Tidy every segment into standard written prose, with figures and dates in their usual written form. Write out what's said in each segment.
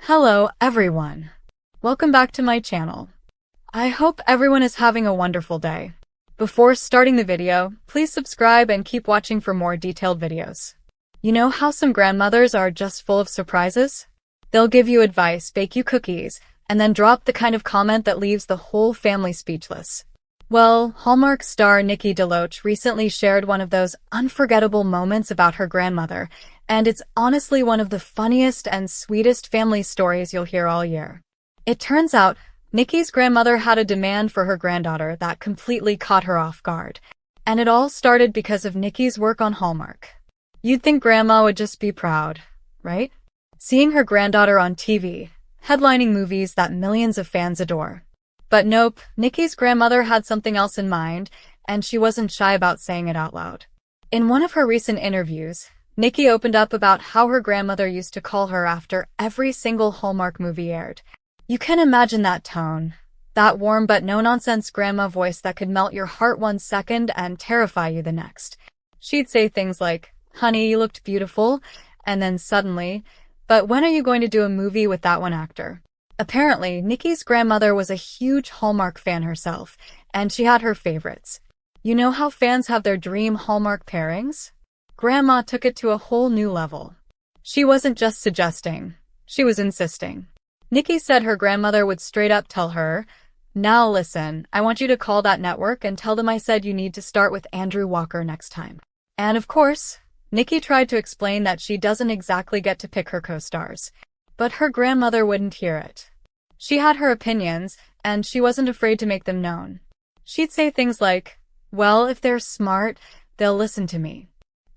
Hello, everyone. Welcome back to my channel. I hope everyone is having a wonderful day. Before starting the video, please subscribe and keep watching for more detailed videos. You know how some grandmothers are just full of surprises? They'll give you advice, bake you cookies, and then drop the kind of comment that leaves the whole family speechless. Well, Hallmark star Nikki DeLoach recently shared one of those unforgettable moments about her grandmother, and it's honestly one of the funniest and sweetest family stories you'll hear all year. It turns out, Nikki's grandmother had a demand for her granddaughter that completely caught her off guard. And it all started because of Nikki's work on Hallmark. You'd think Grandma would just be proud, right? Seeing her granddaughter on TV, headlining movies that millions of fans adore. But nope, Nikki's grandmother had something else in mind, and she wasn't shy about saying it out loud. In one of her recent interviews, Nikki opened up about how her grandmother used to call her after every single Hallmark movie aired. You can imagine that tone, that warm but no-nonsense grandma voice that could melt your heart one second and terrify you the next. She'd say things like, "Honey, you looked beautiful," and then suddenly, "But when are you going to do a movie with that one actor?" Apparently, Nikki's grandmother was a huge Hallmark fan herself, and she had her favorites. You know how fans have their dream Hallmark pairings? Grandma took it to a whole new level. She wasn't just suggesting, she was insisting. Nikki said her grandmother would straight up tell her, "Now listen, I want you to call that network and tell them I said you need to start with Andrew Walker next time." And of course, Nikki tried to explain that she doesn't exactly get to pick her co-stars. But her grandmother wouldn't hear it. She had her opinions, and she wasn't afraid to make them known. She'd say things like, "Well, if they're smart, they'll listen to me.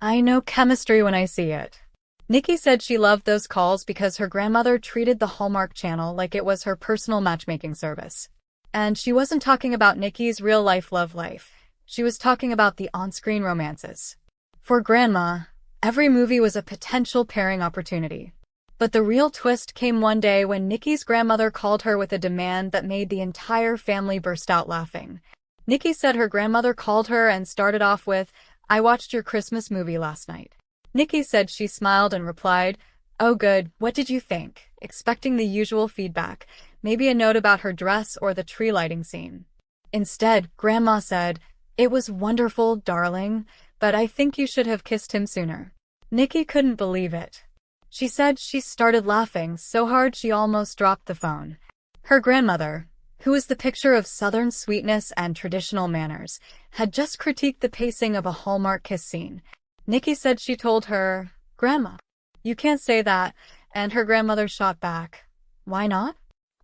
I know chemistry when I see it." Nikki said she loved those calls because her grandmother treated the Hallmark Channel like it was her personal matchmaking service. And she wasn't talking about Nikki's real-life love life. She was talking about the on-screen romances. For Grandma, every movie was a potential pairing opportunity. But the real twist came one day when Nikki's grandmother called her with a demand that made the entire family burst out laughing. Nikki said her grandmother called her and started off with, "I watched your Christmas movie last night." Nikki said she smiled and replied, "Oh good, what did you think?" expecting the usual feedback, maybe a note about her dress or the tree lighting scene. Instead, Grandma said, "It was wonderful, darling, but I think you should have kissed him sooner." Nikki couldn't believe it. She said she started laughing so hard she almost dropped the phone. Her grandmother, who was the picture of Southern sweetness and traditional manners, had just critiqued the pacing of a Hallmark kiss scene. Nikki said she told her, "Grandma, you can't say that," and her grandmother shot back, "Why not?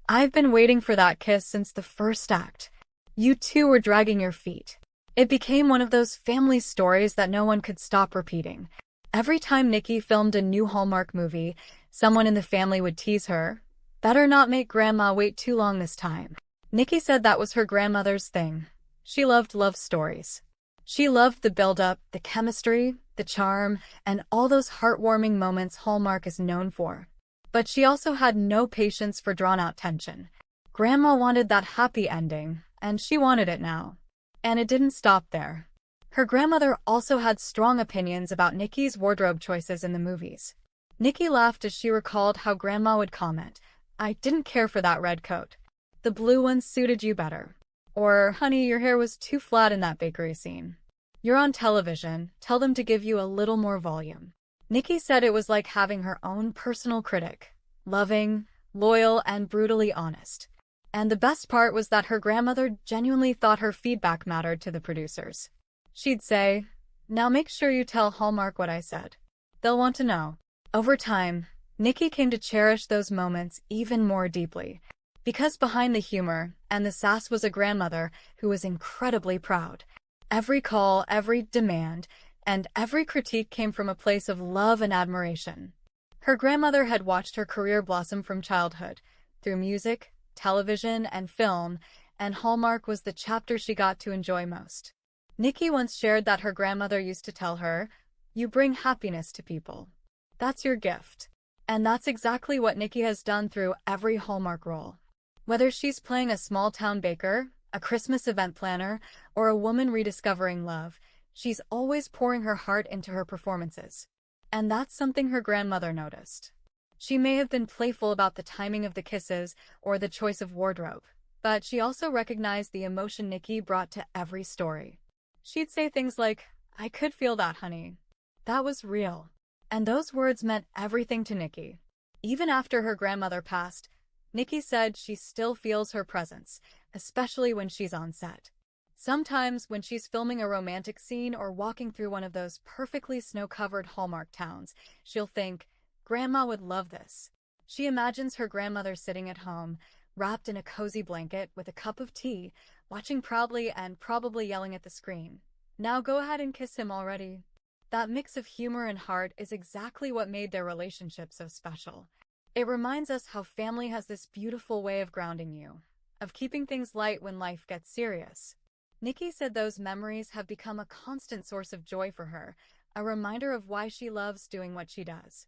I've been waiting for that kiss since the first act. You two were dragging your feet." It became one of those family stories that no one could stop repeating. Every time Nikki filmed a new Hallmark movie, someone in the family would tease her, "Better not make Grandma wait too long this time." Nikki said that was her grandmother's thing. She loved love stories. She loved the build-up, the chemistry, the charm, and all those heartwarming moments Hallmark is known for. But she also had no patience for drawn-out tension. Grandma wanted that happy ending, and she wanted it now. And it didn't stop there. Her grandmother also had strong opinions about Nikki's wardrobe choices in the movies. Nikki laughed as she recalled how Grandma would comment, "I didn't care for that red coat. The blue one suited you better." Or, "Honey, your hair was too flat in that bakery scene. You're on television, tell them to give you a little more volume." Nikki said it was like having her own personal critic, loving, loyal, and brutally honest. And the best part was that her grandmother genuinely thought her feedback mattered to the producers. She'd say, "Now make sure you tell Hallmark what I said. They'll want to know." Over time, Nikki came to cherish those moments even more deeply, because behind the humor and the sass was a grandmother who was incredibly proud. Every call, every demand, and every critique came from a place of love and admiration. Her grandmother had watched her career blossom from childhood, through music, television, and film, and Hallmark was the chapter she got to enjoy most. Nikki once shared that her grandmother used to tell her, "You bring happiness to people. That's your gift." And that's exactly what Nikki has done through every Hallmark role. Whether she's playing a small-town baker, a Christmas event planner, or a woman rediscovering love, she's always pouring her heart into her performances. And that's something her grandmother noticed. She may have been playful about the timing of the kisses or the choice of wardrobe, but she also recognized the emotion Nikki brought to every story. She'd say things like, "I could feel that, honey. That was real." And those words meant everything to Nikki. Even after her grandmother passed, Nikki said she still feels her presence, especially when she's on set. Sometimes, when she's filming a romantic scene or walking through one of those perfectly snow-covered Hallmark towns, she'll think, "Grandma would love this." She imagines her grandmother sitting at home, wrapped in a cozy blanket with a cup of tea, watching proudly and probably yelling at the screen, "Now go ahead and kiss him already." That mix of humor and heart is exactly what made their relationship so special. It reminds us how family has this beautiful way of grounding you, of keeping things light when life gets serious. Nikki said those memories have become a constant source of joy for her, a reminder of why she loves doing what she does.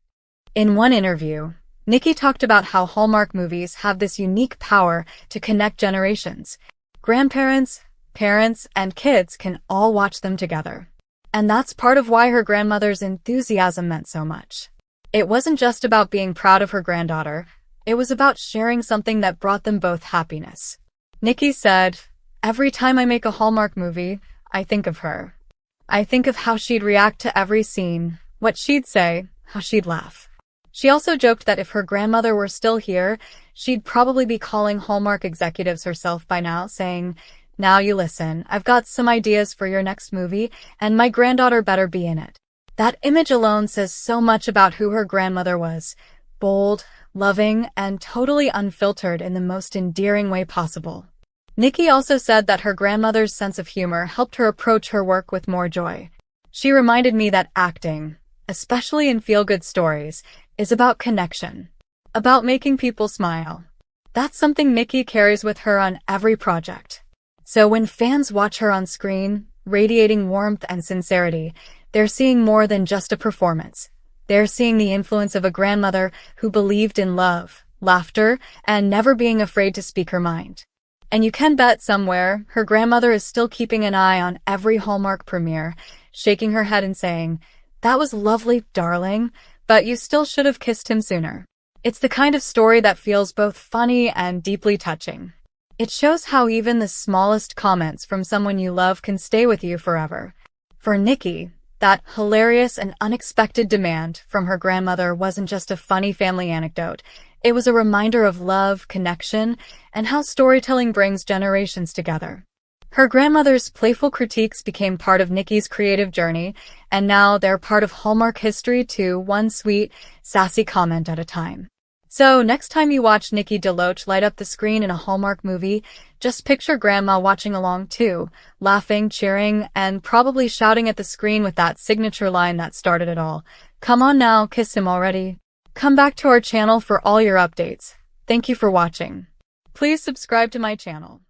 In one interview, Nikki talked about how Hallmark movies have this unique power to connect generations. Grandparents, parents, and kids can all watch them together. And that's part of why her grandmother's enthusiasm meant so much. It wasn't just about being proud of her granddaughter, it was about sharing something that brought them both happiness. Nikki said, "Every time I make a Hallmark movie, I think of her. I think of how she'd react to every scene, what she'd say, how she'd laugh." She also joked that if her grandmother were still here, she'd probably be calling Hallmark executives herself by now, saying, "Now you listen, I've got some ideas for your next movie, and my granddaughter better be in it." That image alone says so much about who her grandmother was: bold, loving, and totally unfiltered in the most endearing way possible. Nikki also said that her grandmother's sense of humor helped her approach her work with more joy. She reminded me that acting, especially in feel-good stories, is about connection, about making people smile. That's something Nikki carries with her on every project. So when fans watch her on screen, radiating warmth and sincerity, they're seeing more than just a performance. They're seeing the influence of a grandmother who believed in love, laughter, and never being afraid to speak her mind. And you can bet somewhere her grandmother is still keeping an eye on every Hallmark premiere, shaking her head and saying, "That was lovely, darling, but you still should have kissed him sooner." It's the kind of story that feels both funny and deeply touching. It shows how even the smallest comments from someone you love can stay with you forever. For Nikki, that hilarious and unexpected demand from her grandmother wasn't just a funny family anecdote. It was a reminder of love, connection, and how storytelling brings generations together. Her grandmother's playful critiques became part of Nikki's creative journey, and now they're part of Hallmark history too, one sweet, sassy comment at a time. So next time you watch Nikki DeLoach light up the screen in a Hallmark movie, just picture Grandma watching along too, laughing, cheering, and probably shouting at the screen with that signature line that started it all. "Come on now, kiss him already." Come back to our channel for all your updates. Thank you for watching. Please subscribe to my channel.